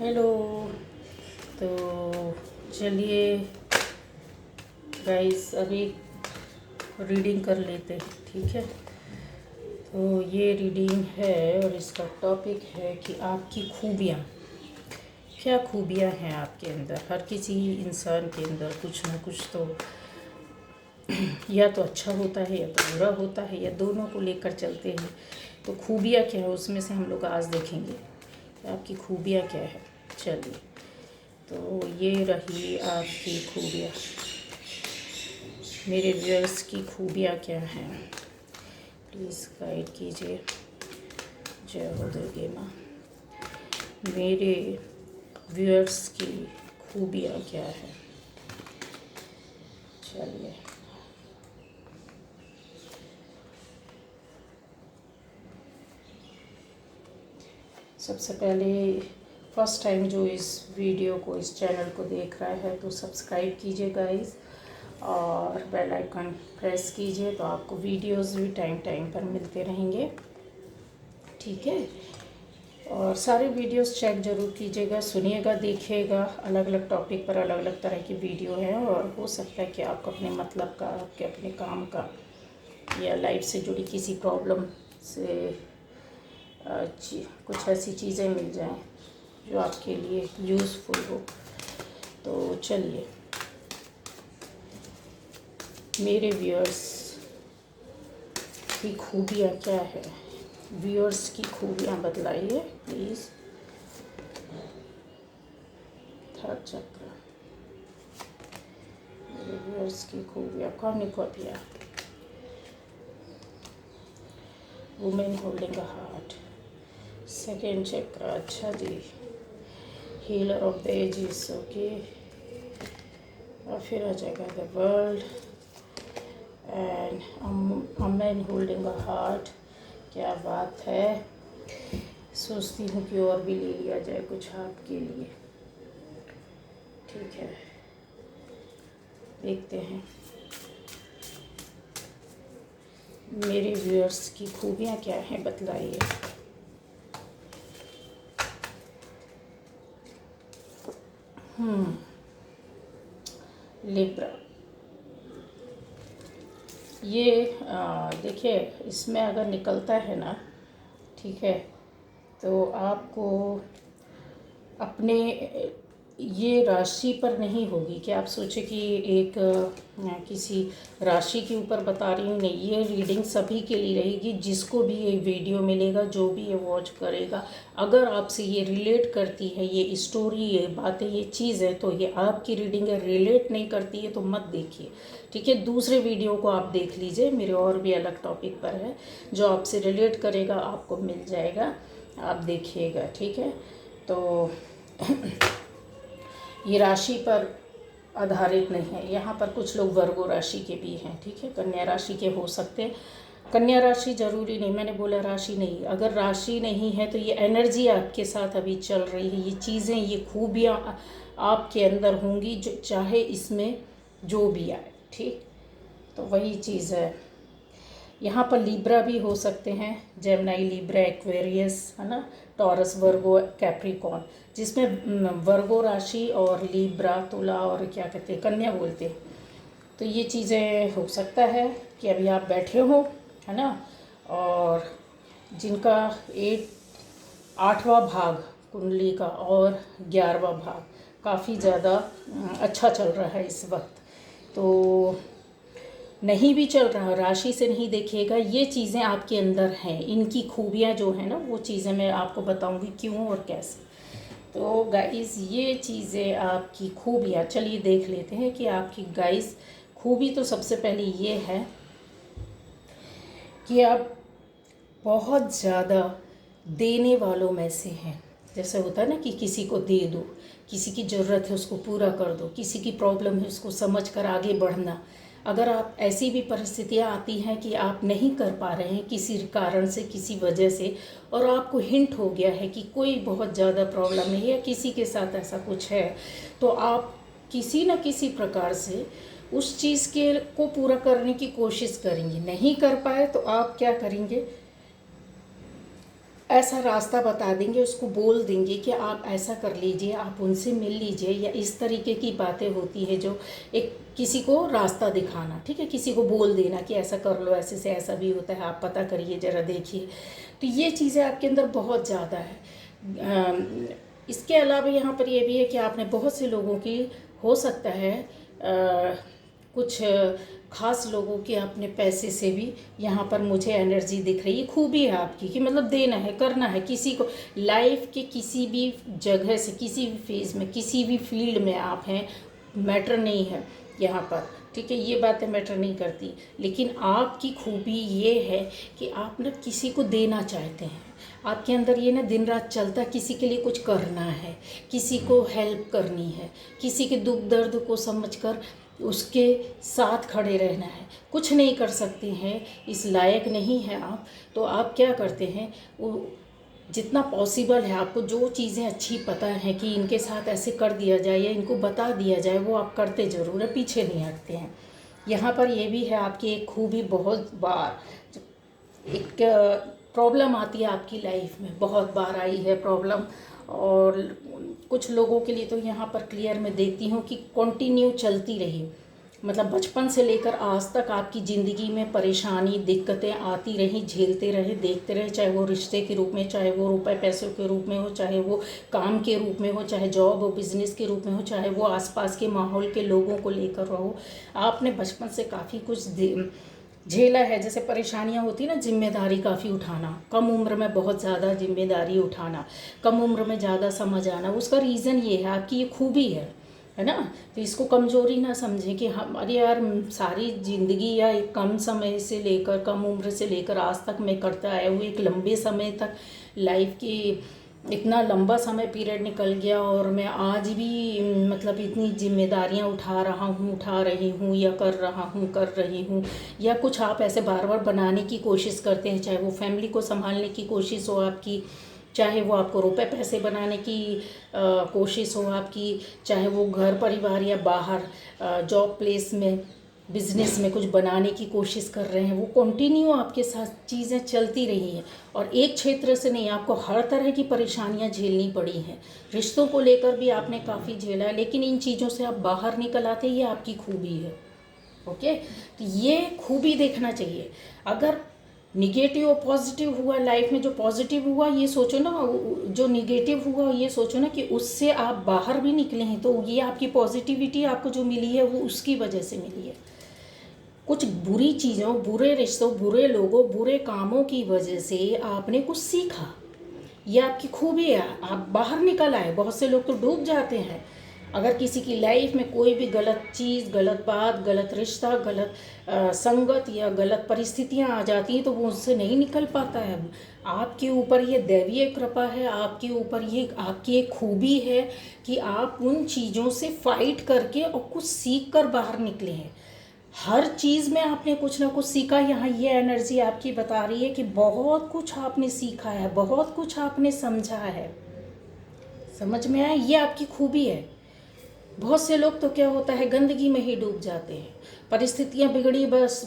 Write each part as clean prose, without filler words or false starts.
Hello. तो चलिए guys अभी रीडिंग कर लेते हैं, ठीक है। तो ये रीडिंग है और इसका टॉपिक है कि आपकी खूबियाँ, क्या खूबियाँ हैं आपके अंदर। हर किसी इंसान के अंदर कुछ ना कुछ तो या तो अच्छा होता है या तो बुरा होता है या दोनों को लेकर चलते हैं। तो खूबियाँ क्या है उसमें से हम लोग आज देखेंगे कि आपकी खूबियाँ क्या है। चलिए, तो ये रही आपकी खूबियाँ। मेरे व्यूअर्स की खूबियाँ क्या हैं, प्लीज़ गाइड कीजिए। जय हो दुर्गे माँ। मेरे व्यूअर्स की खूबियाँ क्या हैं। चलिए, सबसे पहले फर्स्ट टाइम जो इस वीडियो को, इस चैनल को देख रहा है तो सब्सक्राइब कीजिए गाइस, और बेल आइकन प्रेस कीजिए तो आपको वीडियोस भी टाइम टाइम पर मिलते रहेंगे, ठीक है। और सारे वीडियोस चेक ज़रूर कीजिएगा, सुनिएगा, देखिएगा। अलग अलग टॉपिक पर अलग अलग तरह की वीडियो है और हो सकता है कि आपको अपने मतलब का, आपके अपने काम का या लाइफ से जुड़ी किसी प्रॉब्लम से कुछ ऐसी चीज़ें मिल जाएं जो आपके लिए यूज़फुल हो। तो चलिए, मेरे व्यूअर्स की खूबियाँ क्या है, व्यूअर्स की खूबियाँ बतलाइए प्लीज़। थर्ड चक्र, मेरे व्यूअर्स की खूबियाँ, cornucopia, women holding a heart, second चक्र, अच्छा जी, healer of the aegis, okay. और फिर आ जाएगा the world and a man holding a heart. क्या बात है, सोचती हूँ कि और भी ले लिया जाए कुछ आपके लिए, ठीक है। देखते हैं मेरे व्यूअर्स की खूबियाँ क्या हैं, बतलाइए। लिब्रा, ये देखिए, इसमें अगर निकलता है ना, ठीक है, तो आपको अपने ये राशि पर नहीं होगी कि आप सोचे कि एक किसी राशि के ऊपर बता रही हूँ, नहीं। ये रीडिंग सभी के लिए रहेगी, जिसको भी ये वीडियो मिलेगा, जो भी ये वॉच करेगा। अगर आपसे ये रिलेट करती है, ये स्टोरी, ये बातें, ये चीज़ है, तो ये आपकी रीडिंग है। रिलेट नहीं करती है तो मत देखिए, ठीक है। दूसरे वीडियो को आप देख लीजिए, मेरे और भी अलग टॉपिक पर है। जो आपसे रिलेट करेगा आपको मिल जाएगा, आप देखिएगा, ठीक है। तो ये राशि पर आधारित नहीं है। यहाँ पर कुछ लोग वर्गो राशि के भी हैं, ठीक है, कन्या राशि के हो सकते हैं। कन्या राशि जरूरी नहीं, मैंने बोला राशि नहीं। अगर राशि नहीं है तो ये एनर्जी आपके साथ अभी चल रही है, ये चीज़ें, ये खूबियाँ आपके अंदर होंगी, जो चाहे इसमें जो भी आए, ठीक। तो वही चीज़ है। यहाँ पर लीब्रा भी हो सकते हैं, जेमिनी, लीब्रा, एक्वेरियस, है ना, टॉरस, वर्गो, कैप्रिकॉर्न, जिसमें वर्गो राशि और लीब्रा, तुला और क्या कहते हैं, कन्या बोलते हैं। तो ये चीज़ें हो सकता है कि अभी आप बैठे हो, है ना, और जिनका 8वां भाग कुंडली का और 11वां भाग काफ़ी ज़्यादा अच्छा चल रहा है इस वक्त। तो नहीं भी चल रहा, राशि से नहीं देखिएगा, ये चीज़ें आपके अंदर हैं। इनकी खूबियाँ जो हैं ना, वो चीज़ें मैं आपको बताऊंगी क्यों और कैसे। तो गाइस, ये चीज़ें आपकी खूबियाँ, चलिए देख लेते हैं कि आपकी गाइस खूबी। तो सबसे पहले ये है कि आप बहुत ज़्यादा देने वालों में से हैं। जैसे होता है ना कि किसी को दे दो, किसी की ज़रूरत है उसको पूरा कर दो, किसी की प्रॉब्लम है उसको समझ कर आगे बढ़ना। अगर आप ऐसी भी परिस्थितियाँ आती हैं कि आप नहीं कर पा रहे हैं किसी कारण से, किसी वजह से, और आपको हिंट हो गया है कि कोई बहुत ज़्यादा प्रॉब्लम है या किसी के साथ ऐसा कुछ है, तो आप किसी न किसी प्रकार से उस चीज़ के को पूरा करने की कोशिश करेंगे। नहीं कर पाए तो आप क्या करेंगे, ऐसा रास्ता बता देंगे, उसको बोल देंगे कि आप ऐसा कर लीजिए, आप उनसे मिल लीजिए, या इस तरीके की बातें होती है जो एक किसी को रास्ता दिखाना, ठीक है, किसी को बोल देना कि ऐसा कर लो, ऐसे से ऐसा भी होता है, आप पता करिए ज़रा देखिए। तो ये चीज़ें आपके अंदर बहुत ज़्यादा है। इसके अलावा यहाँ पर ये भी है कि आपने बहुत से लोगों की, हो सकता है कुछ ख़ास लोगों के अपने पैसे से भी यहाँ पर मुझे एनर्जी दिख रही है। खूबी है आपकी कि मतलब देना है, करना है किसी को, लाइफ के किसी भी जगह से, किसी भी फेज़ में, किसी भी फील्ड में आप हैं, मैटर नहीं है यहाँ पर, ठीक है, ये बातें मैटर नहीं करती। लेकिन आपकी खूबी ये है कि आप ना किसी को देना चाहते हैं, आपके अंदर ये ना दिन रात चलता, किसी के लिए कुछ करना है, किसी को हेल्प करनी है, किसी के दुख दर्द को समझकर उसके साथ खड़े रहना है। कुछ नहीं कर सकते हैं, इस लायक नहीं है आप, तो आप क्या करते हैं, वो जितना पॉसिबल है आपको जो चीज़ें अच्छी पता है कि इनके साथ ऐसे कर दिया जाए या इनको बता दिया जाए, वो आप करते ज़रूर है, पीछे नहीं हटते हैं। यहाँ पर ये भी है आपकी एक खूबी, बहुत बार एक प्रॉब्लम आती है आपकी लाइफ में, बहुत बार आई है प्रॉब्लम, और कुछ लोगों के लिए तो यहाँ पर क्लियर मैं देखती हूँ कि कंटिन्यू चलती रही, मतलब बचपन से लेकर आज तक आपकी ज़िंदगी में परेशानी दिक्कतें आती रही, झेलते रहे, देखते रहे, चाहे वो रिश्ते के रूप में, चाहे वो रुपए पैसों के रूप में हो, चाहे वो काम के रूप में हो, चाहे जॉब और बिज़नेस के रूप में हो, चाहे वो आसपास के माहौल के लोगों को लेकर रहो। आपने बचपन से काफ़ी कुछ झेला है। जैसे परेशानियां होती है ना, जिम्मेदारी काफ़ी उठाना, कम उम्र में बहुत ज़्यादा जिम्मेदारी उठाना, कम उम्र में ज़्यादा समझ आना, उसका रीज़न ये है, आपकी ये खूबी है ना। तो इसको कमज़ोरी ना समझें कि हम, अरे यार सारी ज़िंदगी या एक कम समय से लेकर, कम उम्र से लेकर आज तक मैं करता आया हूँ, एक लंबे समय तक लाइफ की इतना लंबा समय पीरियड निकल गया और मैं आज भी मतलब इतनी जिम्मेदारियां उठा रही हूँ या कर रही हूँ, या कुछ आप ऐसे बार बार बनाने की कोशिश करते हैं, चाहे वो फैमिली को संभालने की कोशिश हो आपकी, चाहे वो आपको रुपए पैसे बनाने की कोशिश हो आपकी, चाहे वो घर परिवार या बाहर जॉब प्लेस में, बिज़नेस में कुछ बनाने की कोशिश कर रहे हैं, वो कंटिन्यू आपके साथ चीज़ें चलती रही हैं। और एक क्षेत्र से नहीं, आपको हर तरह की परेशानियां झेलनी पड़ी हैं। रिश्तों को लेकर भी आपने काफ़ी झेला है, लेकिन इन चीज़ों से आप बाहर निकल आते, ये आपकी खूबी है। ओके, तो ये खूबी देखना चाहिए। अगर निगेटिव और पॉजिटिव हुआ लाइफ में, जो पॉजिटिव हुआ ये सोचो ना, जो निगेटिव हुआ ये सोचो ना कि उससे आप बाहर भी निकले हैं, तो ये आपकी पॉजिटिविटी आपको जो मिली है वो उसकी वजह से मिली है। कुछ बुरी चीज़ों, बुरे रिश्तों, बुरे लोगों, बुरे कामों की वजह से आपने कुछ सीखा, ये आपकी खूबी है, आप बाहर निकल आए। बहुत से लोग तो डूब जाते हैं। अगर किसी की लाइफ में कोई भी गलत चीज़, गलत बात, गलत रिश्ता, गलत संगत या गलत परिस्थितियां आ जाती हैं तो वो उससे नहीं निकल पाता है। आपके ऊपर ये दैवीय कृपा है, आपके ऊपर ये आपकी एक खूबी है कि आप उन चीज़ों से फाइट करके और कुछ सीख कर बाहर निकले हैं। हर चीज़ में आपने कुछ ना कुछ सीखा। यहाँ ये एनर्जी आपकी बता रही है कि बहुत कुछ आपने सीखा है, बहुत कुछ आपने समझा है, समझ में आया, ये आपकी खूबी है। बहुत से लोग तो क्या होता है, गंदगी में ही डूब जाते हैं, परिस्थितियाँ बिगड़ी बस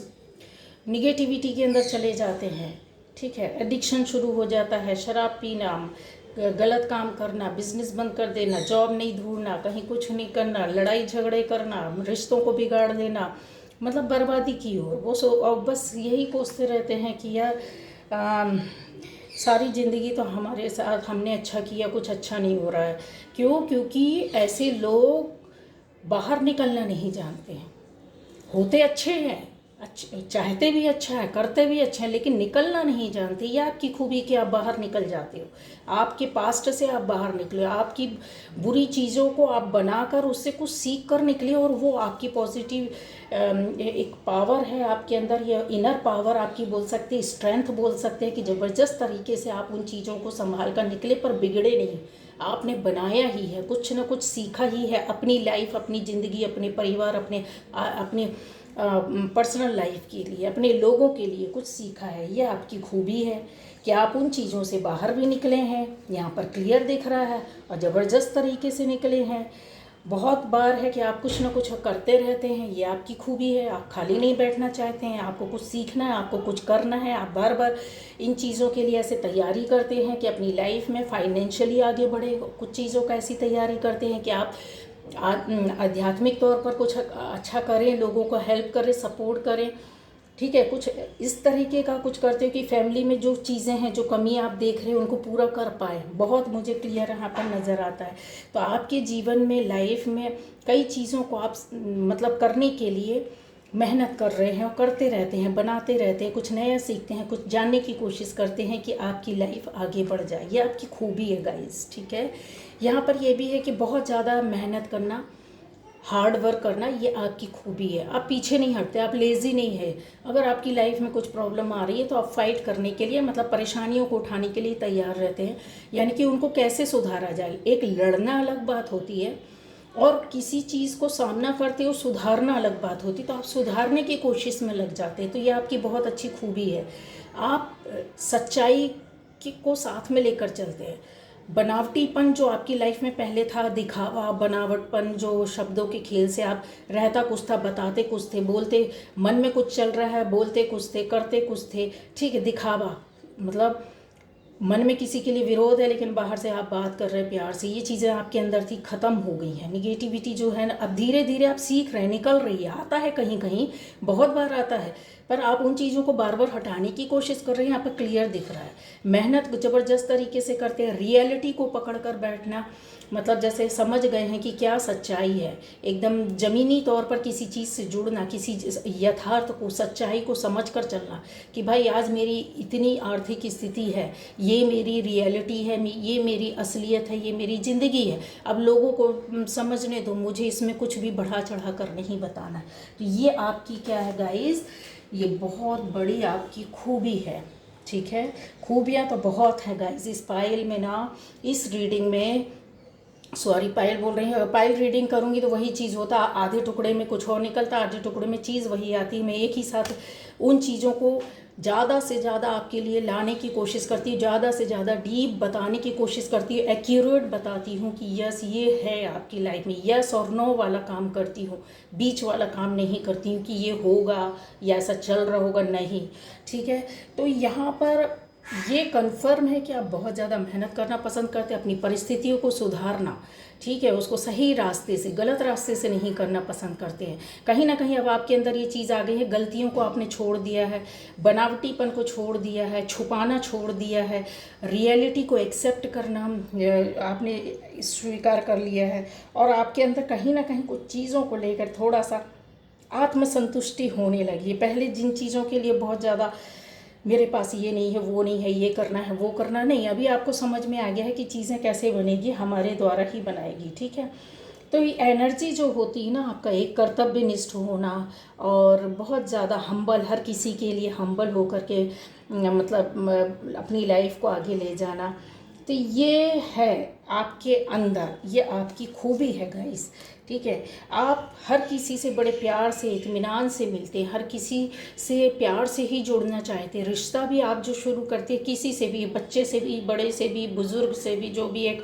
निगेटिविटी के अंदर चले जाते हैं, ठीक है, एडिक्शन शुरू हो जाता है, शराब पीना, गलत काम करना, बिजनेस बंद कर देना, जॉब नहीं ढूंढना, कहीं कुछ नहीं करना, लड़ाई झगड़े करना, रिश्तों को बिगाड़ देना, मतलब बर्बादी की ओर वो और बस यही कोसते रहते हैं कि यार सारी ज़िंदगी तो हमारे साथ हमने अच्छा किया, कुछ अच्छा नहीं हो रहा है। क्यों? क्योंकि ऐसे लोग बाहर निकलना नहीं जानते हैं। होते अच्छे हैं, अच्छे चाहते भी अच्छा है, करते भी अच्छा है, लेकिन निकलना नहीं जानते। ये आपकी खूबी कि आप बाहर निकल जाते हो, आपके पास्ट से आप बाहर निकले, आपकी बुरी चीज़ों को आप बनाकर उससे कुछ सीख कर निकले, और वो आपकी पॉजिटिव एक पावर है आपके अंदर, ये इनर पावर आपकी बोल सकते हैं, स्ट्रेंथ बोल सकते हैं कि ज़बरदस्त तरीके से आप उन चीज़ों को संभाल कर निकले, पर बिगड़े नहीं। आपने बनाया ही है, कुछ ना कुछ सीखा ही है, अपनी लाइफ, अपनी ज़िंदगी, अपने परिवार, अपने पर्सनल लाइफ के लिए, अपने लोगों के लिए कुछ सीखा है। यह आपकी खूबी है कि आप उन चीज़ों से बाहर भी निकले हैं, यहाँ पर क्लियर दिख रहा है, और ज़बरदस्त तरीके से निकले हैं। बहुत बार है कि आप कुछ ना कुछ करते रहते हैं, ये आपकी खूबी है। आप खाली नहीं बैठना चाहते हैं, आपको कुछ सीखना है, आपको कुछ करना है। आप बार बार इन चीज़ों के लिए ऐसे तैयारी करते हैं कि अपनी लाइफ में फाइनेंशियली आगे बढ़े। कुछ चीज़ों का ऐसी तैयारी करते हैं कि आप आध्यात्मिक तौर पर कुछ अच्छा करें, लोगों को हेल्प करें, सपोर्ट करें। ठीक है, कुछ इस तरीके का कुछ करते हो कि फैमिली में जो चीज़ें हैं, जो कमी आप देख रहे हो, उनको पूरा कर पाए। बहुत मुझे क्लियर यहाँ पर नज़र आता है। तो आपके जीवन में, लाइफ में कई चीज़ों को आप मतलब करने के लिए मेहनत कर रहे हैं और करते रहते हैं, बनाते रहते हैं, कुछ नया सीखते हैं, कुछ जानने की कोशिश करते हैं कि आपकी लाइफ आगे बढ़ जाए। ये आपकी खूबी है गाइस। ठीक है, यहाँ पर ये भी है कि बहुत ज़्यादा मेहनत करना, हार्ड वर्क करना, ये आपकी खूबी है। आप पीछे नहीं हटते, आप लेज़ी नहीं है। अगर आपकी लाइफ में कुछ प्रॉब्लम आ रही है तो आप फाइट करने के लिए, मतलब परेशानियों को उठाने के लिए तैयार रहते हैं, यानी कि उनको कैसे सुधारा जाए। एक लड़ना अलग बात होती है और किसी चीज़ को सामना करते हो सुधारना अलग बात होती है। तो आप सुधारने की कोशिश में लग जाते हैं, तो ये आपकी बहुत अच्छी खूबी है। आप सच्चाई को साथ में लेकर चलते हैं। बनावटीपन जो आपकी लाइफ में पहले था, दिखावा, बनावटपन, जो शब्दों के खेल से आप रहता कुछ था, बताते कुछ थे, बोलते मन में कुछ चल रहा है, बोलते कुछ थे, करते कुछ थे। ठीक है, दिखावा मतलब मन में किसी के लिए विरोध है लेकिन बाहर से आप बात कर रहे हैं प्यार से। ये चीज़ें आपके अंदर थी, ख़त्म हो गई हैं। निगेटिविटी जो है ना, अब धीरे धीरे आप सीख रहे हैं, निकल रही है। आता है कहीं कहीं, बहुत बार आता है, पर आप उन चीज़ों को बार बार हटाने की कोशिश कर रहे हैं। यहाँ पर क्लियर दिख रहा है। मेहनत ज़बरदस्त तरीके से करते हैं, रियलिटी को पकड़ कर बैठना, मतलब जैसे समझ गए हैं कि क्या सच्चाई है। एकदम ज़मीनी तौर पर किसी चीज़ से जुड़ना, किसी यथार्थ को, सच्चाई को समझ कर चलना कि भाई आज मेरी इतनी आर्थिक स्थिति है, ये मेरी रियलिटी है, ये मेरी असलियत है, ये मेरी ज़िंदगी है। अब लोगों को समझने दो, मुझे इसमें कुछ भी बढ़ा चढ़ा कर नहीं बताना। तो ये आपकी क्या है गाइस, ये बहुत बड़ी आपकी खूबी है। ठीक है, खूबियाँ तो बहुत है गाइस इस पायल में ना, इस रीडिंग में। सॉरी, पायल बोल रही हूँ। पायल रीडिंग करूँगी तो वही चीज़ होता, आधे टुकड़े में कुछ और निकलता, आधे टुकड़े में चीज़ वही आती। मैं एक ही साथ उन चीज़ों को ज़्यादा से ज़्यादा आपके लिए लाने की कोशिश करती हूँ, ज़्यादा से ज़्यादा डीप बताने की कोशिश करती हूँ, एक्यूरेट बताती हूँ कि यस ये है आपकी लाइफ में। यस और नो वाला काम करती हूँ, बीच वाला काम नहीं करती हूँ कि ये होगा या ऐसा चल रहा होगा, नहीं। ठीक है, तो यहाँ पर ये कन्फर्म है कि आप बहुत ज़्यादा मेहनत करना पसंद करते हैं, अपनी परिस्थितियों को सुधारना। ठीक है, उसको सही रास्ते से, गलत रास्ते से नहीं करना पसंद करते हैं। कहीं ना कहीं अब आपके अंदर ये चीज़ आ गई है, गलतियों को आपने छोड़ दिया है, बनावटीपन को छोड़ दिया है, छुपाना छोड़ दिया है, रियलिटी को एक्सेप्ट करना आपने स्वीकार कर लिया है। और आपके अंदर कहीं ना कहीं कुछ चीज़ों को लेकर थोड़ा सा आत्मसंतुष्टि होने लगी है। पहले जिन चीज़ों के लिए बहुत ज़्यादा मेरे पास ये नहीं है, वो नहीं है, ये करना है, वो करना नहीं, अभी आपको समझ में आ गया है कि चीज़ें कैसे बनेगी, हमारे द्वारा ही बनाएगी। ठीक है, तो ये एनर्जी जो होती है ना, आपका एक कर्तव्यनिष्ठ होना और बहुत ज़्यादा हम्बल, हर किसी के लिए हम्बल होकर के मतलब अपनी लाइफ को आगे ले जाना, तो ये है आपके अंदर, ये आपकी खूबी है गाइस। ठीक है, आप हर किसी से बड़े प्यार से, इत्मीनान से मिलते हैं, हर किसी से प्यार से ही जुड़ना चाहते हैं। रिश्ता भी आप जो शुरू करते हैं किसी से भी, बच्चे से भी, बड़े से भी, बुज़ुर्ग से भी, जो भी एक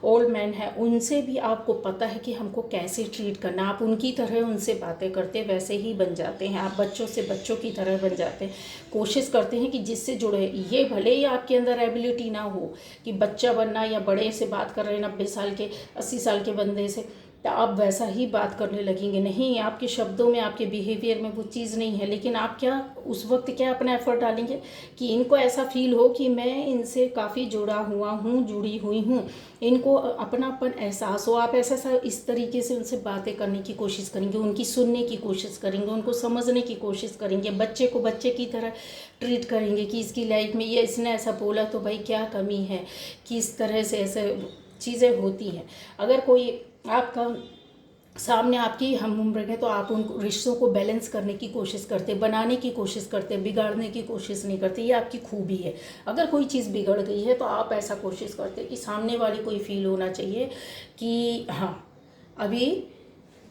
ओल्ड मैन है उनसे भी आपको पता है कि हमको कैसे ट्रीट करना। आप उनकी तरह उनसे बातें करते वैसे ही बन जाते हैं, आप बच्चों से बच्चों की तरह बन जाते हैं। कोशिश करते हैं कि जिससे जुड़े, ये भले ही आपके अंदर एबिलिटी ना हो कि बच्चा बनना या बड़े से बात कर रहे हैं 90 साल के 80 साल के बंदे से, तो आप वैसा ही बात करने लगेंगे, नहीं। आपके शब्दों में, आपके बिहेवियर में वो चीज़ नहीं है, लेकिन आप क्या उस वक्त क्या अपना एफर्ट डालेंगे कि इनको ऐसा फील हो कि मैं इनसे काफ़ी जुड़ा हुआ हूँ, जुड़ी हुई हूँ, इनको अपनापन एहसास हो। आप ऐसा इस तरीके से उनसे बातें करने की कोशिश करेंगे, उनकी सुनने की कोशिश करेंगे, उनको समझने की कोशिश करेंगे, बच्चे को बच्चे की तरह ट्रीट करेंगे कि इसकी लाइफ में ये इसने ऐसा बोला तो भाई क्या कमी है, कि इस तरह से ऐसे चीज़ें होती हैं। अगर कोई आपका सामने आपकी हम उम्र है तो आप उन रिश्तों को बैलेंस करने की कोशिश करते, बनाने की कोशिश करते, बिगाड़ने की कोशिश नहीं करते। ये आपकी खूबी है। अगर कोई चीज़ बिगड़ गई है तो आप ऐसा कोशिश करते कि सामने वाले को ही फील होना चाहिए कि हाँ, अभी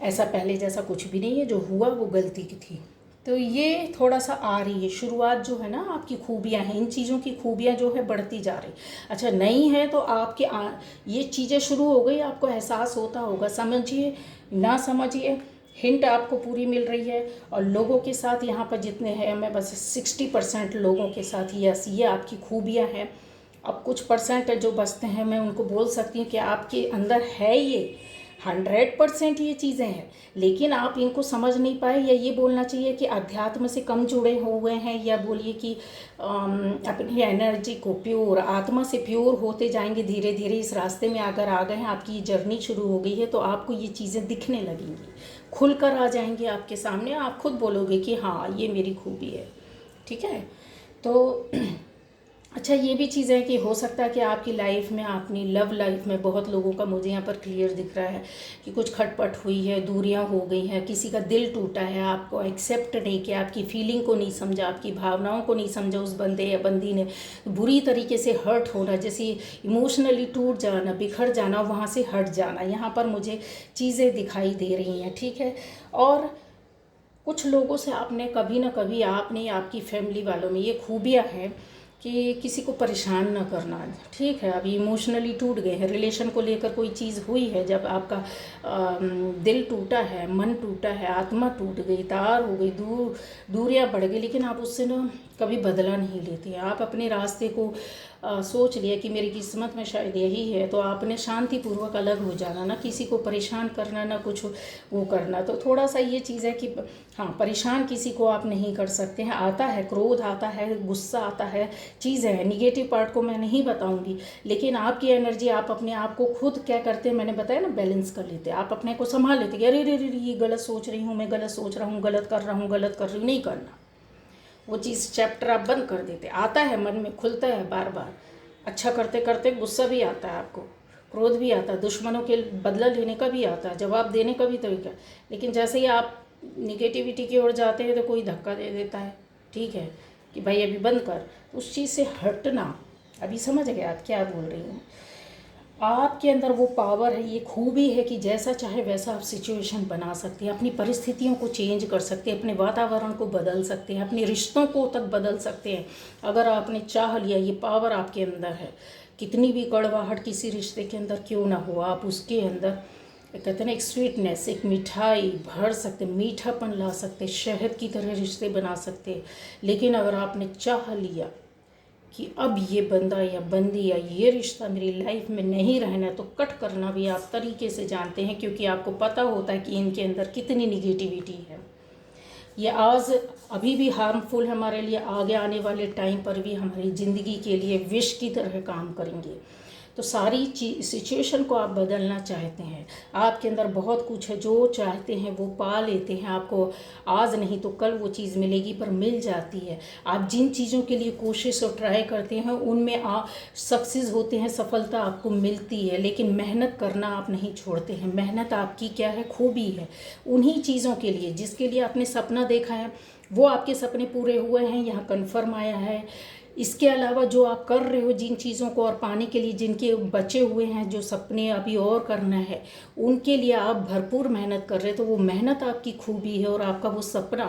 ऐसा पहले जैसा कुछ भी नहीं है, जो हुआ वो गलती की थी। तो ये थोड़ा सा आ रही है शुरुआत जो है ना, आपकी खूबियाँ हैं, इन चीज़ों की खूबियाँ जो है बढ़ती जा रही। अच्छा नहीं है तो आपके ये चीज़ें शुरू हो गई, आपको एहसास होता होगा, समझिए ना समझिए, हिंट आपको पूरी मिल रही है। और लोगों के साथ यहाँ पर जितने हैं, मैं बस 60% लोगों के साथ यस ये आपकी खूबियाँ हैं। अब कुछ परसेंट जो बचते हैं, मैं उनको बोल सकती हूँ कि आपके अंदर है ये 100% ये चीज़ें हैं, लेकिन आप इनको समझ नहीं पाए, या ये बोलना चाहिए कि अध्यात्म से कम जुड़े हुए हैं, या बोलिए कि अपनी एनर्जी को प्योर आत्मा से प्योर होते जाएंगे धीरे धीरे। इस रास्ते में अगर आ गए हैं, आपकी ये जर्नी शुरू हो गई है, तो आपको ये चीज़ें दिखने लगेंगी, खुलकर आ जाएंगे आपके सामने। आप खुद बोलोगे कि हाँ ये मेरी खूबी है, ठीक है। तो अच्छा ये भी चीज़ है कि हो सकता है कि आपकी लाइफ में, अपनी लव लाइफ में, बहुत लोगों का मुझे यहाँ पर क्लियर दिख रहा है कि कुछ खटपट हुई है, दूरियाँ हो गई हैं, किसी का दिल टूटा है, आपको एक्सेप्ट नहीं किया, आपकी फीलिंग को नहीं समझा, आपकी भावनाओं को नहीं समझा उस बंदे या बंदी ने, बुरी तरीके से हर्ट होना, जैसे इमोशनली टूट जाना, बिखर जाना, वहाँ से हट जाना, यहाँ पर मुझे चीज़ें दिखाई दे रही हैं, ठीक है। और कुछ लोगों से आपने कभी ना कभी, आपने आपकी फैमिली वालों में ये खूबियाँ हैं कि किसी को परेशान ना करना, ठीक है। अभी इमोशनली टूट गए हैं, रिलेशन को लेकर कोई चीज़ हुई है, जब आपका दिल टूटा है, मन टूटा है, आत्मा टूट गई, तार हो गई, दूरियां बढ़ गई, लेकिन आप उससे ना कभी बदला नहीं लेते। आप अपने रास्ते को सोच लिया कि मेरी किस्मत में शायद यही है, तो आपने शांतिपूर्वक अलग हो जाना, ना किसी को परेशान करना, ना कुछ वो करना। तो थोड़ा सा ये चीज़ है कि हाँ, परेशान किसी को आप नहीं कर सकते हैं। आता है क्रोध, आता है गुस्सा, आता है चीज़ें हैं, निगेटिव पार्ट को मैं नहीं बताऊंगी, लेकिन आपकी एनर्जी, आप अपने आप को खुद क्या करते हैं, मैंने बताया ना, बैलेंस कर लेते, आप अपने को संभाल लेते कि अरे रे रे ये गलत सोच रही हूँ, मैं गलत सोच रहा हूँ, गलत कर रहा हूँ, गलत कर रही हूँ, नहीं करना। वो चीज़ चैप्टर आप बंद कर देते। आता है मन में, खुलता है बार बार, अच्छा करते करते गुस्सा भी आता है आपको, क्रोध भी आता है, दुश्मनों के बदला लेने का भी आता है, जवाब देने का भी तरीका। लेकिन जैसे ही आप निगेटिविटी की ओर जाते हैं तो कोई धक्का दे देता है, ठीक है, कि भाई अभी बंद कर, उस चीज़ से हटना। अभी समझ गए आप क्या बोल रही हूँ। आपके अंदर वो पावर है, ये खूबी है कि जैसा चाहे वैसा आप सिचुएशन बना सकते हैं, अपनी परिस्थितियों को चेंज कर सकते हैं, अपने वातावरण को बदल सकते हैं, अपने रिश्तों को तक बदल सकते हैं, अगर आपने चाह लिया। ये पावर आपके अंदर है। कितनी भी कड़वाहट किसी रिश्ते के अंदर क्यों ना हो, आप उसके अंदर कहते हैं ना, एक स्वीटनेस, एक मिठाई भर सकते, मीठापन ला सकते, शहद की तरह रिश्ते बना सकते। लेकिन अगर आपने चाह लिया कि अब ये बंदा या बंदी या ये रिश्ता मेरी लाइफ में नहीं रहना, तो कट करना भी आप तरीके से जानते हैं, क्योंकि आपको पता होता है कि इनके अंदर कितनी निगेटिविटी है। ये आज अभी भी हार्मफुल है हमारे लिए, आगे आने वाले टाइम पर भी हमारी ज़िंदगी के लिए विष की तरह काम करेंगे। तो सारी सिचुएशन को आप बदलना चाहते हैं, आपके अंदर बहुत कुछ है, जो चाहते हैं वो पा लेते हैं। आपको आज नहीं तो कल वो चीज़ मिलेगी, पर मिल जाती है। आप जिन चीज़ों के लिए कोशिश और ट्राई करते हैं उनमें आप सक्सेस होते हैं, सफलता आपको मिलती है, लेकिन मेहनत करना आप नहीं छोड़ते हैं। मेहनत आपकी क्या है, खूबी है। उन्हीं चीज़ों के लिए जिसके लिए आपने सपना देखा है, वो आपके सपने पूरे हुए हैं, यहाँ कन्फर्म आया है। इसके अलावा जो आप कर रहे हो, जिन चीज़ों को और पाने के लिए जिनके बचे हुए हैं, जो सपने अभी और करना है, उनके लिए आप भरपूर मेहनत कर रहे हो, तो वो मेहनत आपकी खूबी है और आपका वो सपना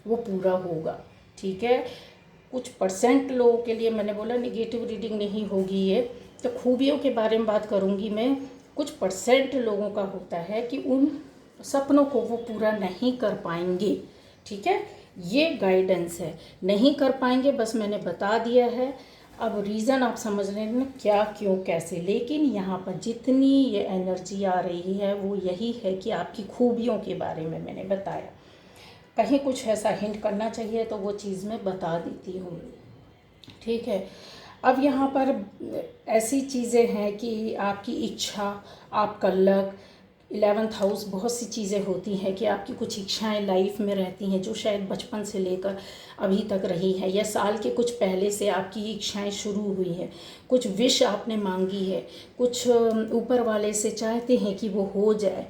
वो पूरा होगा, ठीक है। कुछ परसेंट लोगों के लिए मैंने बोला निगेटिव रीडिंग नहीं होगी ये, तो खूबियों के बारे में बात करूँगी मैं। कुछ परसेंट लोगों का होता है कि उन सपनों को वो पूरा नहीं कर पाएंगे, ठीक है। ये गाइडेंस है, नहीं कर पाएंगे, बस मैंने बता दिया है। अब रीज़न आप समझ रहे हैं ना, क्या क्यों कैसे। लेकिन यहाँ पर जितनी ये एनर्जी आ रही है वो यही है कि आपकी खूबियों के बारे में मैंने बताया। कहीं कुछ ऐसा हिंट करना चाहिए तो वो चीज़ मैं बता देती हूँ, ठीक है। अब यहाँ पर ऐसी चीज़ें हैं कि आपकी इच्छा, आपका लक, 11th हाउस, बहुत सी चीज़ें होती हैं कि आपकी कुछ इच्छाएं लाइफ में रहती हैं जो शायद बचपन से लेकर अभी तक रही है, या साल के कुछ पहले से आपकी इच्छाएं शुरू हुई हैं। कुछ विश आपने मांगी है, कुछ ऊपर वाले से चाहते हैं कि वो हो जाए,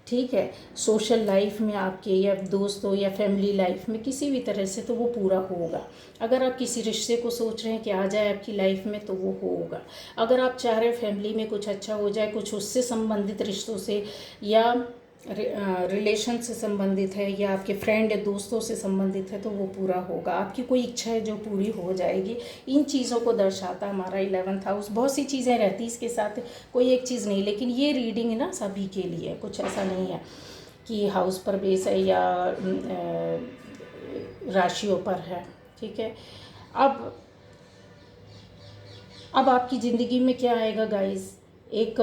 ठीक है। सोशल लाइफ में आपके, या दोस्तों या फैमिली लाइफ में, किसी भी तरह से तो वो पूरा होगा। अगर आप किसी रिश्ते को सोच रहे हैं कि आ जाए आपकी लाइफ में, तो वो होगा। अगर आप चाह रहे हैं फैमिली में कुछ अच्छा हो जाए, कुछ उससे संबंधित रिश्तों से, या रिलेशन से संबंधित है या आपके फ्रेंड या दोस्तों से संबंधित है तो वो पूरा होगा। आपकी कोई इच्छा है जो पूरी हो जाएगी। इन चीज़ों को दर्शाता है हमारा 11th हाउस। बहुत सी चीज़ें रहती इसके साथ, कोई एक चीज़ नहीं, लेकिन ये रीडिंग ना सभी के लिए, कुछ ऐसा नहीं है कि हाउस पर बेस है या राशियों पर है। ठीक है, अब आपकी ज़िंदगी में क्या आएगा गाइस, एक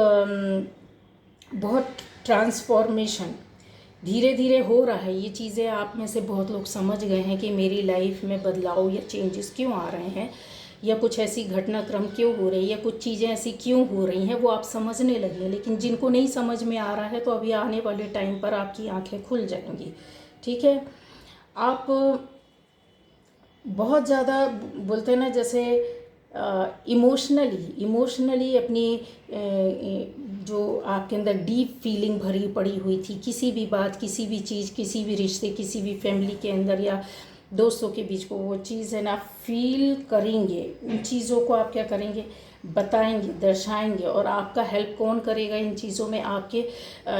बहुत ट्रांसफॉर्मेशन धीरे धीरे हो रहा है। ये चीज़ें आप में से बहुत लोग समझ गए हैं कि मेरी लाइफ में बदलाव या चेंजेस क्यों आ रहे हैं, या कुछ ऐसी घटनाक्रम क्यों हो रही है, या कुछ चीज़ें ऐसी क्यों हो रही हैं, वो आप समझने लगे हैं। लेकिन जिनको नहीं समझ में आ रहा है तो अभी आने वाले टाइम पर आपकी आंखें खुल जाएंगी। ठीक है, आप बहुत ज़्यादा बोलते हैं ना, जैसे इमोशनली अपनी जो आपके अंदर डीप फीलिंग भरी पड़ी हुई थी, किसी भी बात, किसी भी चीज़, किसी भी रिश्ते, किसी भी फैमिली के अंदर या दोस्तों के बीच को, वो चीज़ है ना फील करेंगे। उन चीज़ों को आप क्या करेंगे, बताएंगे, दर्शाएंगे। और आपका हेल्प कौन करेगा इन चीज़ों में, आपके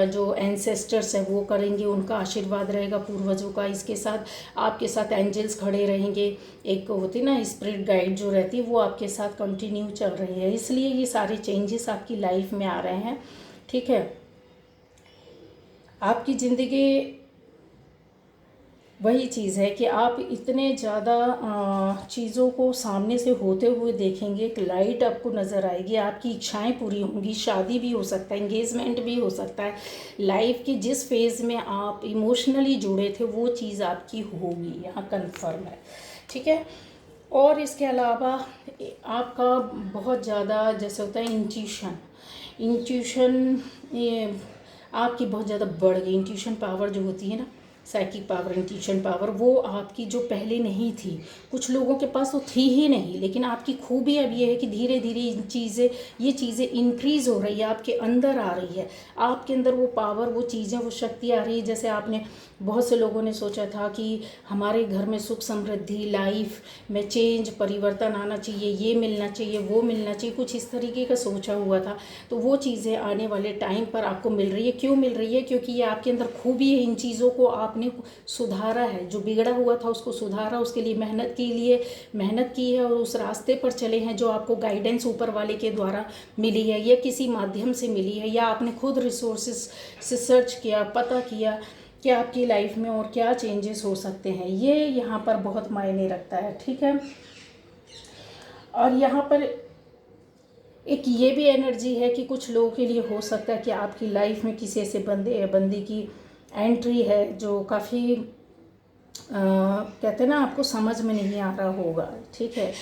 जो एंसेस्टर्स हैं वो करेंगे, उनका आशीर्वाद रहेगा, पूर्वजों का। इसके साथ आपके साथ एंजल्स खड़े रहेंगे। एक होती ना स्पिरिट गाइड जो रहती है, वो आपके साथ कंटिन्यू चल रही है। इसलिए ये सारे चेंजेस आपकी लाइफ में आ रहे हैं। ठीक है, आपकी ज़िंदगी वही चीज़ है कि आप इतने ज़्यादा चीज़ों को सामने से होते हुए देखेंगे, एक लाइट आपको नज़र आएगी, आपकी इच्छाएं पूरी होंगी, शादी भी हो सकता है, एंगेजमेंट भी हो सकता है। लाइफ के जिस फेज़ में आप इमोशनली जुड़े थे वो चीज़ आपकी होगी, यहाँ कन्फर्म है। ठीक है, और इसके अलावा आपका बहुत ज़्यादा जैसे होता है इंट्यूशन ये आपकी बहुत ज़्यादा बढ़ गई। इंट्यूशन पावर जो होती है ना, साइकिक पावर, इंट्यूशन पावर, वो आपकी जो पहले नहीं थी, कुछ लोगों के पास तो थी ही नहीं, लेकिन आपकी खूबी अब ये है कि धीरे धीरे ये चीज़ें इंक्रीज़ हो रही है, आपके अंदर आ रही है। आपके अंदर वो पावर, वो चीज़ें, वो शक्ति आ रही है। जैसे आपने, बहुत से लोगों ने सोचा था कि हमारे घर में सुख समृद्धि, लाइफ में चेंज, परिवर्तन आना चाहिए, ये मिलना चाहिए, वो मिलना चाहिए, कुछ इस तरीके का सोचा हुआ था। तो वो चीज़ें आने वाले टाइम पर आपको मिल रही है। क्यों मिल रही है? क्योंकि ये आपके अंदर खूबी है। इन चीज़ों को आपने सुधारा है, जो बिगड़ा हुआ था उसको सुधारा, उसके लिए मेहनत की है और उस रास्ते पर चले हैं जो आपको गाइडेंस ऊपर वाले के द्वारा मिली है, या किसी माध्यम से मिली है, या आपने खुद रिसोर्सेज से सर्च किया, पता किया कि आपकी लाइफ में और क्या चेंजेस हो सकते हैं। ये यहाँ पर बहुत मायने रखता है। ठीक है, और यहाँ पर एक ये भी एनर्जी है कि कुछ लोगों के लिए हो सकता है कि आपकी लाइफ में किसी ऐसे बंदे या बंदी की एंट्री है जो काफ़ी कहते हैं ना, आपको समझ में नहीं आ रहा होगा। ठीक है,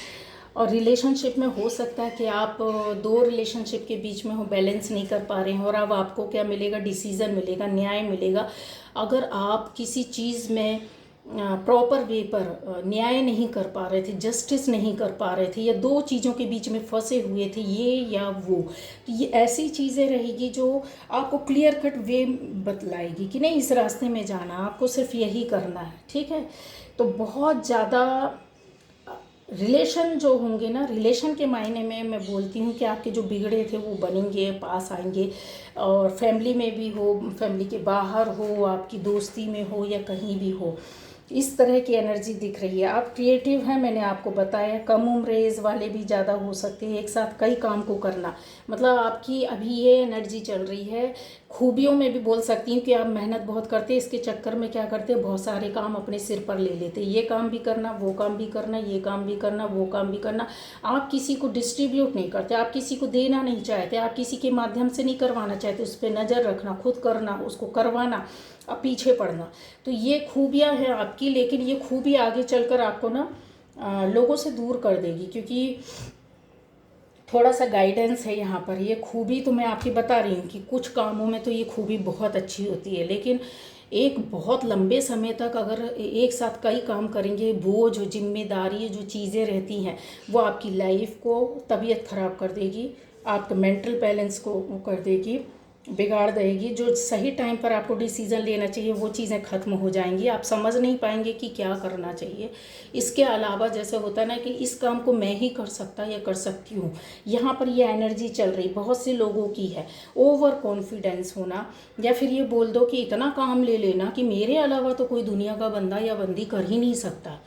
और रिलेशनशिप में हो सकता है कि आप दो रिलेशनशिप के बीच में हो, बैलेंस नहीं कर पा रहे हैं, और अब आपको क्या मिलेगा, डिसीज़न मिलेगा, न्याय मिलेगा। अगर आप किसी चीज़ में प्रॉपर वे पर न्याय नहीं कर पा रहे थे, जस्टिस नहीं कर पा रहे थे, या दो चीज़ों के बीच में फंसे हुए थे, ये या वो, तो ये ऐसी चीज़ें रहेगी जो आपको क्लियर कट वे बतलाएगी कि नहीं, इस रास्ते में जाना, आपको सिर्फ यही करना है। ठीक है, तो बहुत ज़्यादा रिलेशन जो होंगे ना, रिलेशन के मायने में मैं बोलती हूँ कि आपके जो बिगड़े थे वो बनेंगे, पास आएंगे। और फैमिली में भी हो, फैमिली के बाहर हो, आपकी दोस्ती में हो, या कहीं भी हो, इस तरह की एनर्जी दिख रही है। आप क्रिएटिव हैं, मैंने आपको बताया। कम उम्र एज वाले भी ज़्यादा हो सकते हैं, एक साथ कई काम को करना, मतलब आपकी अभी ये एनर्जी चल रही है। खूबियों में भी बोल सकती हूँ कि आप मेहनत बहुत करते हैं, इसके चक्कर में क्या करते हैं, बहुत सारे काम अपने सिर पर ले लेते हैं। ये काम भी करना, वो काम भी करना, ये काम भी करना, वो काम भी करना। आप किसी को डिस्ट्रीब्यूट नहीं करते, आप किसी को देना नहीं चाहते, आप किसी के माध्यम से नहीं करवाना चाहते। उस पर नज़र रखना, खुद करना, उसको करवाना, अब पीछे पड़ना, तो ये खूबियाँ हैं आपकी। लेकिन ये खूबी आगे चलकर आपको ना लोगों से दूर कर देगी, क्योंकि थोड़ा सा गाइडेंस है यहाँ पर। ये खूबी तो मैं आपकी बता रही हूँ कि कुछ कामों में तो ये खूबी बहुत अच्छी होती है, लेकिन एक बहुत लंबे समय तक अगर एक साथ कई काम करेंगे, वो जो जिम्मेदारी, जो चीज़ें रहती हैं, वो आपकी लाइफ को तबीयत ख़राब कर देगी, आपके मेंटल बैलेंस को वो कर देगी, बिगाड़ देगी। जो सही टाइम पर आपको डिसीज़न लेना चाहिए वो चीज़ें ख़त्म हो जाएंगी, आप समझ नहीं पाएंगे कि क्या करना चाहिए। इसके अलावा जैसे होता है ना कि इस काम को मैं ही कर सकता या कर सकती हूँ, यहाँ पर ये एनर्जी चल रही बहुत से लोगों की है, ओवर कॉन्फिडेंस होना, या फिर ये बोल दो कि इतना काम ले लेना कि मेरे अलावा तो कोई दुनिया का बंदा या बंदी कर ही नहीं सकता,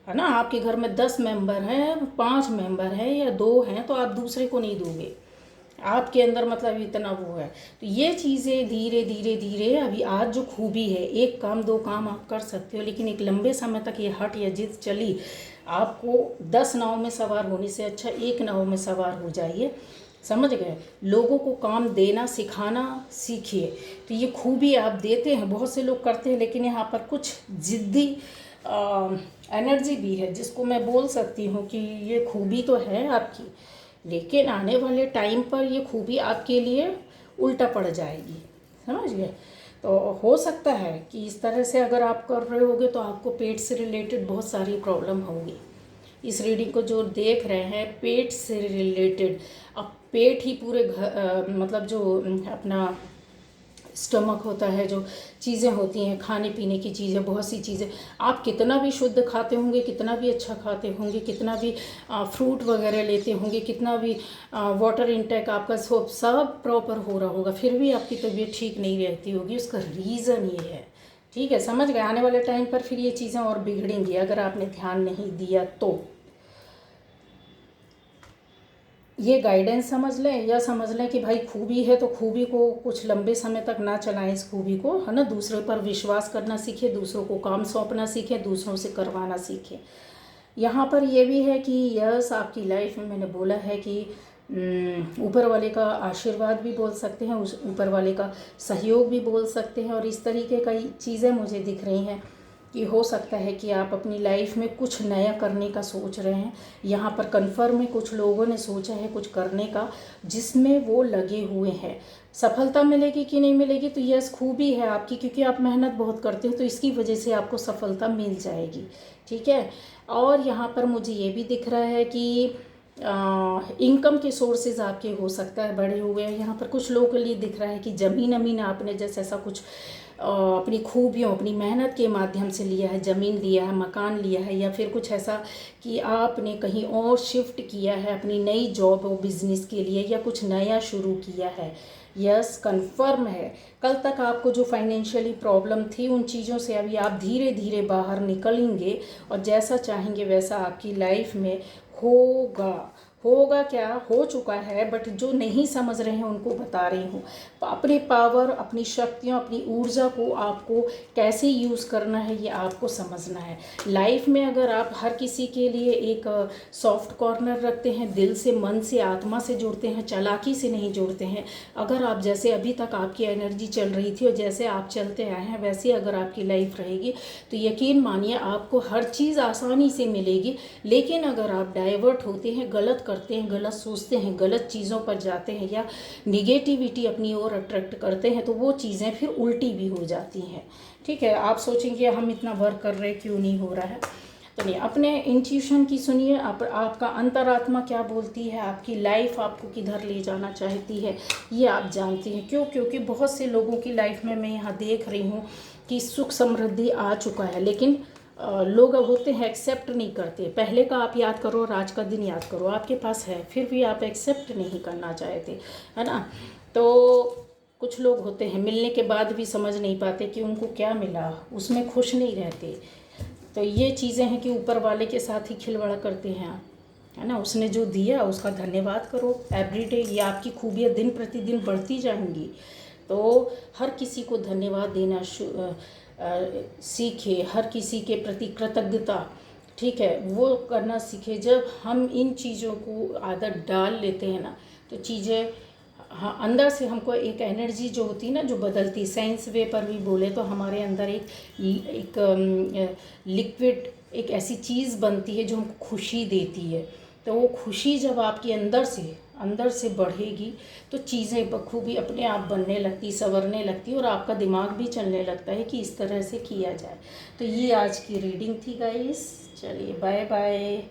है ना। आपके घर में 10 मेंबर हैं, 5 मेंबर हैं या 2 हैं, तो आप दूसरे को नहीं दोगे, आपके अंदर मतलब इतना वो है। तो ये चीज़ें धीरे धीरे धीरे, अभी आज जो खूबी है, एक काम 2 काम आप कर सकते हो, लेकिन एक लंबे समय तक ये हट या जिद चली, आपको 10 नाव में सवार होने से अच्छा एक नाव में सवार हो जाइए, समझ गए। लोगों को काम देना सिखाना सीखिए। तो ये खूबी आप देते हैं, बहुत से लोग करते हैं, लेकिन यहाँ पर कुछ ज़िद्दी एनर्जी भी है, जिसको मैं बोल सकती हूँ कि ये खूबी तो है आपकी, लेकिन आने वाले टाइम पर ये खूबी आपके लिए उल्टा पड़ जाएगी, समझ गए। तो हो सकता है कि इस तरह से अगर आप कर रहे होगे तो आपको पेट से रिलेटेड बहुत सारी प्रॉब्लम होगी। इस रीडिंग को जो देख रहे हैं, पेट से रिलेटेड, अब पेट ही पूरे मतलब जो अपना स्टमक होता है, जो चीज़ें होती हैं खाने पीने की चीज़ें, बहुत सी चीज़ें, आप कितना भी शुद्ध खाते होंगे, कितना भी अच्छा खाते होंगे, कितना भी फ्रूट वगैरह लेते होंगे, कितना भी वाटर इनटेक आपका सब प्रॉपर हो रहा होगा, फिर भी आपकी तबीयत ठीक नहीं रहती होगी। उसका रीज़न ये है, ठीक है, समझ गए। आने वाले टाइम पर फिर ये चीज़ें और बिगड़ेंगी अगर आपने ध्यान नहीं दिया तो। ये गाइडेंस समझ लें, या समझ लें कि भाई खूबी है तो खूबी को कुछ लंबे समय तक ना चलाएं, इस खूबी को, है ना। दूसरों पर विश्वास करना सीखें, दूसरों को काम सौंपना सीखें, दूसरों से करवाना सीखें। यहाँ पर ये भी है कि यस, आपकी लाइफ में मैंने बोला है कि ऊपर वाले का आशीर्वाद भी बोल सकते हैं, उस ऊपर वाले का सहयोग भी बोल सकते हैं, और इस तरीके कई चीज़ें मुझे दिख रही हैं कि हो सकता है कि आप अपनी लाइफ में कुछ नया करने का सोच रहे हैं। यहाँ पर कन्फर्म में कुछ लोगों ने सोचा है कुछ करने का, जिसमें वो लगे हुए हैं। सफलता मिलेगी कि नहीं मिलेगी तो यस, खूबी है आपकी, क्योंकि आप मेहनत बहुत करते हो, तो इसकी वजह से आपको सफलता मिल जाएगी, ठीक है। और यहाँ पर मुझे ये भी दिख रहा है कि इनकम के सोर्सेज आपके हो सकता है बढ़े हुए हैं। यहाँ पर कुछ लोगों के लिए दिख रहा है कि ज़मीन अमीन आपने जैसे ऐसा कुछ अपनी खूबियों, अपनी मेहनत के माध्यम से लिया है, ज़मीन लिया है, मकान लिया है, या फिर कुछ ऐसा कि आपने कहीं और शिफ्ट किया है अपनी नई जॉब और बिजनेस के लिए, या कुछ नया शुरू किया है। यस, कंफर्म है। कल तक आपको जो फाइनेंशियली प्रॉब्लम थी, उन चीज़ों से अभी आप धीरे धीरे बाहर निकलेंगे, और जैसा चाहेंगे वैसा आपकी लाइफ में होगा। होगा क्या, हो चुका है, बट जो नहीं समझ रहे हैं उनको बता रही हूँ। अपने पावर, अपनी शक्तियों, अपनी ऊर्जा को आपको कैसे यूज़ करना है ये आपको समझना है। लाइफ में अगर आप हर किसी के लिए एक सॉफ्ट कॉर्नर रखते हैं, दिल से, मन से, आत्मा से जुड़ते हैं, चालाकी से नहीं जुड़ते हैं, अगर आप जैसे अभी तक आपकी एनर्जी चल रही थी और जैसे आप चलते आए हैं वैसे अगर आपकी लाइफ रहेगी, तो यकीन मानिए आपको हर चीज़ आसानी से मिलेगी। लेकिन अगर आप डाइवर्ट होते हैं, गलत करते हैं, गलत सोचते हैं, गलत चीज़ों पर जाते हैं, या निगेटिविटी अपनी ओर अट्रैक्ट करते हैं, तो वो चीज़ें फिर उल्टी भी हो जाती हैं, ठीक है। आप सोचेंगे हम इतना वर्क कर रहे क्यों नहीं हो रहा है, तो नहीं, अपने इंट्यूशन की सुनिए। आपका अंतरात्मा क्या बोलती है, आपकी लाइफ आपको किधर ले जाना चाहती है, ये आप जानती हैं। क्यों? क्योंकि बहुत से लोगों की लाइफ में मैं यहाँ देख रही हूँ कि सुख समृद्धि आ चुका है, लेकिन लोग होते हैं एक्सेप्ट नहीं करते। पहले का आप याद करो और आज का दिन याद करो, आपके पास है फिर भी आप एक्सेप्ट नहीं करना चाहते, है ना। तो कुछ लोग होते हैं मिलने के बाद भी समझ नहीं पाते कि उनको क्या मिला, उसमें खुश नहीं रहते। तो ये चीज़ें हैं कि ऊपर वाले के साथ ही खिलवाड़ करते हैं आप, है ना। उसने जो दिया उसका धन्यवाद करो एवरीडे। ये आपकी खूबियाँ दिन प्रतिदिन बढ़ती जाएंगी। तो हर किसी को धन्यवाद देना सीखे, हर किसी के प्रति कृतज्ञता, ठीक है, वो करना सीखे। जब हम इन चीज़ों को आदत डाल लेते हैं ना, तो चीज़ें, हाँ, अंदर से हमको एक एनर्जी जो होती है ना, जो बदलती, साइंस वे पर भी बोले तो हमारे अंदर एक लिक्विड, एक ऐसी चीज़ बनती है जो हमको खुशी देती है। तो वो खुशी जब आपकी अंदर से बढ़ेगी, तो चीज़ें बखूबी अपने आप बनने लगती, संवरने लगती, और आपका दिमाग भी चलने लगता है कि इस तरह से किया जाए। तो ये आज की रीडिंग थी गाइस, चलिए बाय बाय।